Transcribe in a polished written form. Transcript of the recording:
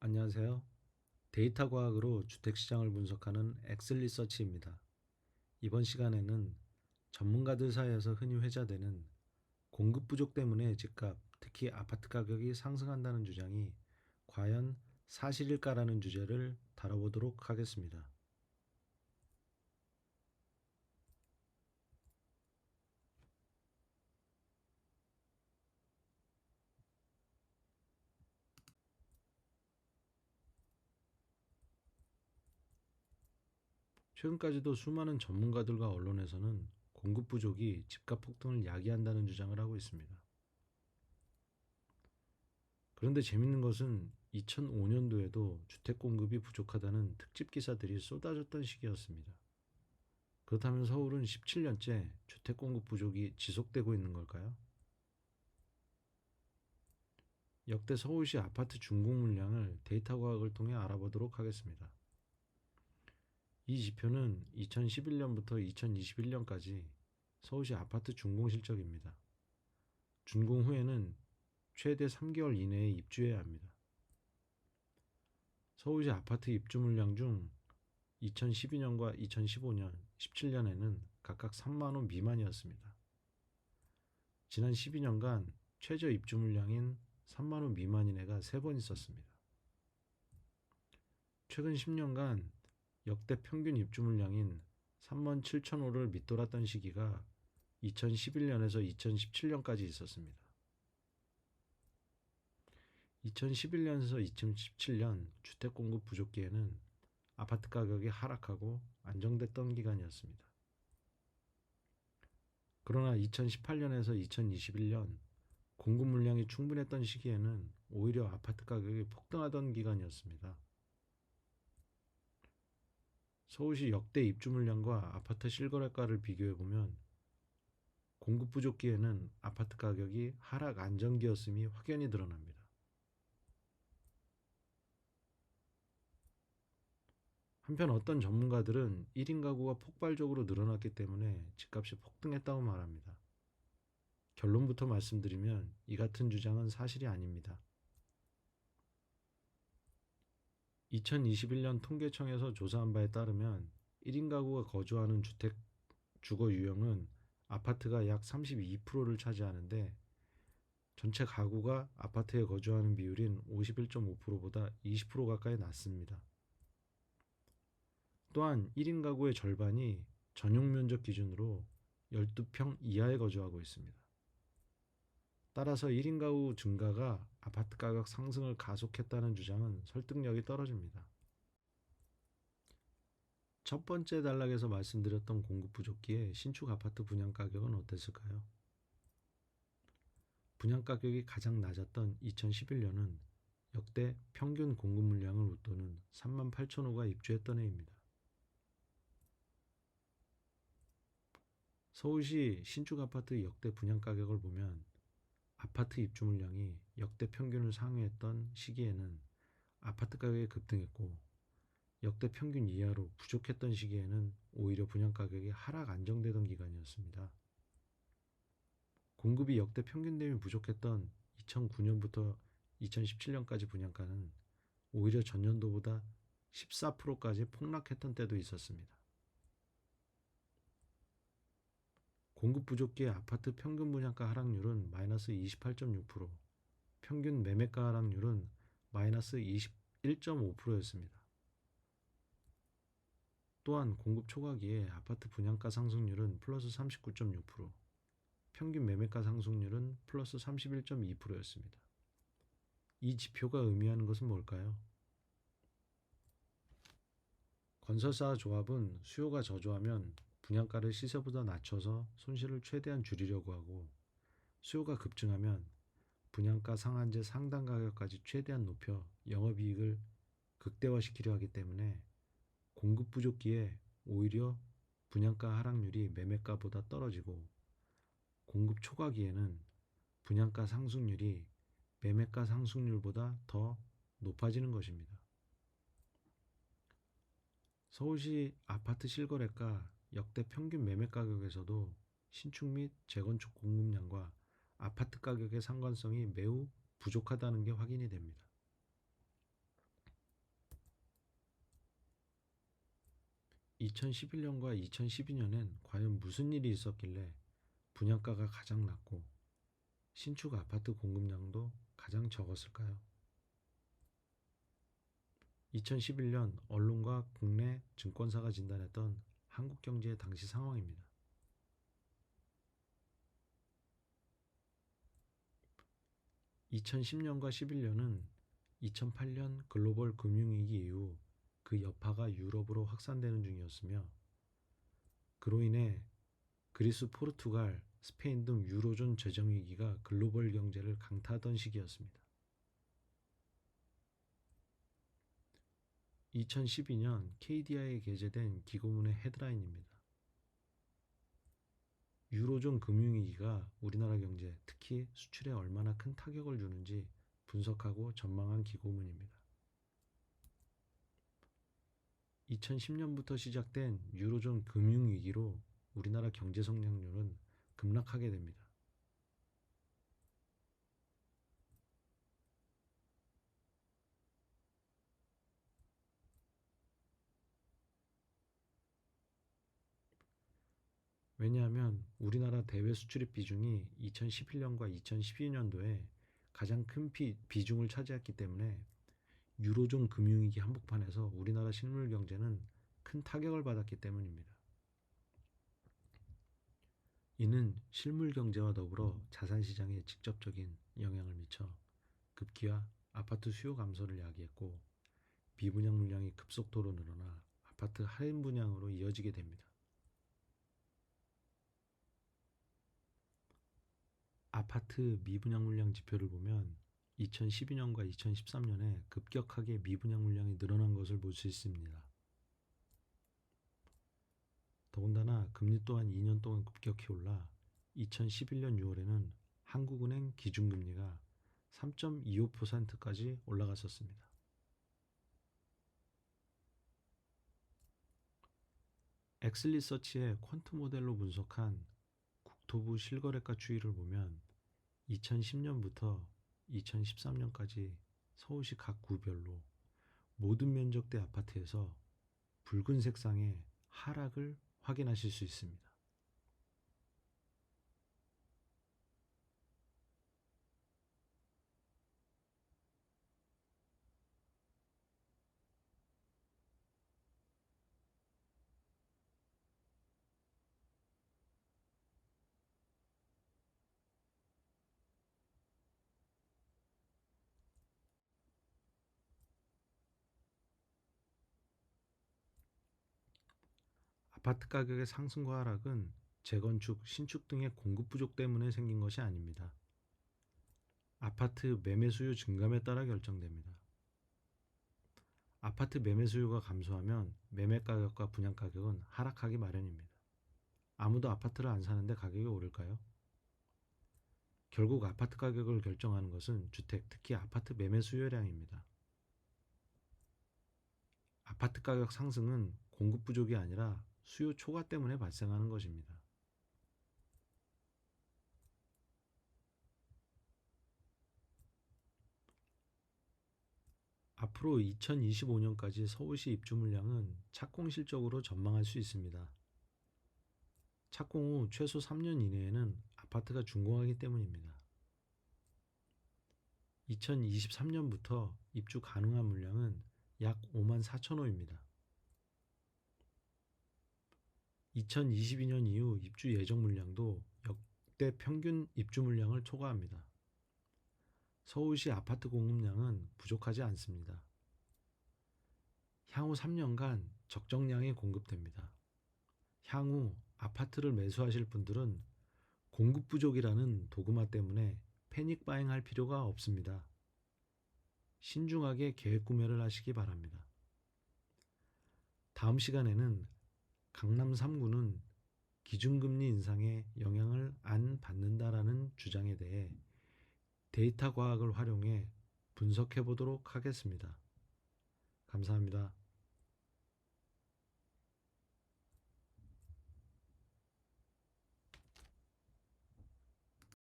안녕하세요. 데이터 과학으로 주택시장을 분석하는 엑슬리서치입니다. 이번 시간에는 전문가들 사이에서 흔히 회자되는 공급 부족 때문에 집값, 특히 아파트 가격이 상승한다는 주장이 과연 사실일까라는 주제를 다뤄보도록 하겠습니다. 최근까지도 수많은 전문가들과 언론에서는 공급 부족이 집값 폭등을 야기한다는 주장을 하고 있습니다. 그런데 재밌는 것은 2005년도에도 주택 공급이 부족하다는 특집 기사들이 쏟아졌던 시기였습니다. 그렇다면 서울은 17년째 주택 공급 부족이 지속되고 있는 걸까요? 역대 서울시 아파트 준공 물량을 데이터 과학을 통해 알아보도록 하겠습니다. 이 지표는 2011년부터 2021년까지 서울시 아파트 준공 실적입니다. 준공 후에는 최대 3개월 이내에 입주해야 합니다. 서울시 아파트 입주 물량 중 2012년과 2015년, 17년에는 각각 3만 호 미만이었습니다. 지난 12년간 최저 입주 물량인 3만 호 미만인 해가 3번 있었습니다. 최근 10년간 역대 평균 입주 물량인 3만 7천 호를 밑돌았던 시기가 2011년에서 2017년까지 있었습니다. 2011년에서 2017년 주택 공급 부족기에는 아파트 가격이 하락하고 안정됐던 기간이었습니다. 그러나 2018년에서 2021년 공급 물량이 충분했던 시기에는 오히려 아파트 가격이 폭등하던 기간이었습니다. 서울시 역대 입주 물량과 아파트 실거래가를 비교해보면 공급 부족기에는 아파트 가격이 하락 안정기였음이 확연히 드러납니다. 한편 어떤 전문가들은 1인 가구가 폭발적으로 늘어났기 때문에 집값이 폭등했다고 말합니다. 결론부터 말씀드리면 이 같은 주장은 사실이 아닙니다. 2021년 통계청에서 조사한 바에 따르면 1인 가구가 거주하는 주택 주거 유형은 아파트가 약 32%를 차지하는데 전체 가구가 아파트에 거주하는 비율인 51.5%보다 20% 가까이 낮습니다. 또한 1인 가구의 절반이 전용 면적 기준으로 12평 이하에 거주하고 있습니다. 따라서 1인 가구 증가가 아파트 가격 상승을 가속했다는 주장은 설득력이 떨어집니다. 첫 번째 단락에서 말씀드렸던 공급 부족기에 신축 아파트 분양 가격은 어땠을까요? 분양 가격이 가장 낮았던 2011년은 역대 평균 공급 물량을 웃도는 3만 8천 호가 입주했던 해입니다. 서울시 신축 아파트 역대 분양 가격을 보면 아파트 입주 물량이 역대 평균을 상회했던 시기에는 아파트 가격이 급등했고 역대 평균 이하로 부족했던 시기에는 오히려 분양 가격이 하락 안정되던 기간이었습니다. 공급이 역대 평균 대비 부족했던 2009년부터 2017년까지 분양가는 오히려 전년도보다 14%까지 폭락했던 때도 있었습니다. 공급 부족기의 아파트 평균 분양가 하락률은 마이너스 28.6%, 평균 매매가 하락률은 마이너스 21.5%였습니다. 또한 공급 초과기에 아파트 분양가 상승률은 플러스 39.6%, 평균 매매가 상승률은 플러스 31.2%였습니다. 이 지표가 의미하는 것은 뭘까요? 건설사 조합은 수요가 저조하면 분양가를 시세보다 낮춰서 손실을 최대한 줄이려고 하고 수요가 급증하면 분양가 상한제 상단 가격까지 최대한 높여 영업이익을 극대화시키려 하기 때문에 공급 부족기에 오히려 분양가 하락률이 매매가보다 떨어지고 공급 초과기에는 분양가 상승률이 매매가 상승률보다 더 높아지는 것입니다. 서울시 아파트 실거래가 역대 평균 매매 가격에서도 신축 및 재건축 공급량과 아파트 가격의 상관성이 매우 부족하다는 게 확인이 됩니다. 2011년과 2012년엔 과연 무슨 일이 있었길래 분양가가 가장 낮고 신축 아파트 공급량도 가장 적었을까요? 2011년 언론과 국내 증권사가 진단했던 한국 경제의 당시 상황입니다. 2010년과 11년은 2008년 글로벌 금융위기 이후 그 여파가 유럽으로 확산되는 중이었으며 그로 인해 그리스, 포르투갈, 스페인 등 유로존 재정위기가 글로벌 경제를 강타하던 시기였습니다. 2012년 KDI에 게재된 기고문의 헤드라인입니다. 유로존 금융위기가 우리나라 경제, 특히 수출에 얼마나 큰 타격을 주는지 분석하고 전망한 기고문입니다. 2010년부터 시작된 유로존 금융위기로 우리나라 경제 성장률은 급락하게 됩니다. 왜냐하면 우리나라 대외 수출입 비중이 2011년과 2012년도에 가장 큰 비중을 차지했기 때문에 유로존 금융위기 한복판에서 우리나라 실물 경제는 큰 타격을 받았기 때문입니다. 이는 실물 경제와 더불어 자산 시장에 직접적인 영향을 미쳐 급기야 아파트 수요 감소를 야기했고 미분양 물량이 급속도로 늘어나 아파트 할인 분양으로 이어지게 됩니다. 아파트 미분양 물량 지표를 보면 2012년과 2013년에 급격하게 미분양 물량이 늘어난 것을 볼 수 있습니다. 더군다나 금리 또한 2년 동안 급격히 올라 2011년 6월에는 한국은행 기준금리가 3.25%까지 올라갔었습니다. 엑슬리서치의 퀀트 모델로 분석한 국토부 실거래가 추이를 보면 2010년부터 2013년까지 서울시 각 구별로 모든 면적대 아파트에서 붉은 색상의 하락을 확인하실 수 있습니다. 아파트 가격의 상승과 하락은 재건축, 신축 등의 공급 부족 때문에 생긴 것이 아닙니다. 아파트 매매 수요 증감에 따라 결정됩니다. 아파트 매매 수요가 감소하면 매매 가격과 분양 가격은 하락하기 마련입니다. 아무도 아파트를 안 사는데 가격이 오를까요? 결국 아파트 가격을 결정하는 것은 주택, 특히 아파트 매매 수요량입니다. 아파트 가격 상승은 공급 부족이 아니라 수요 초과 때문에 발생하는 것입니다. 앞으로 2025년까지 서울시 입주 물량은 착공 실적으로 전망할 수 있습니다. 착공 후 최소 3년 이내에는 아파트가 준공하기 때문입니다. 2023년부터 입주 가능한 물량은 약 5만 4천 호입니다. 2022년 이후 입주 예정 물량도 역대 평균 입주 물량을 초과합니다. 서울시 아파트 공급량은 부족하지 않습니다. 향후 3년간 적정량이 공급됩니다. 향후 아파트를 매수하실 분들은 공급 부족이라는 도그마 때문에 패닉 바잉할 필요가 없습니다. 신중하게 계획 구매를 하시기 바랍니다. 다음 시간에는 강남 3구는 기준금리 인상에 영향을 안 받는다라는 주장에 대해 데이터 과학을 활용해 분석해 보도록 하겠습니다. 감사합니다.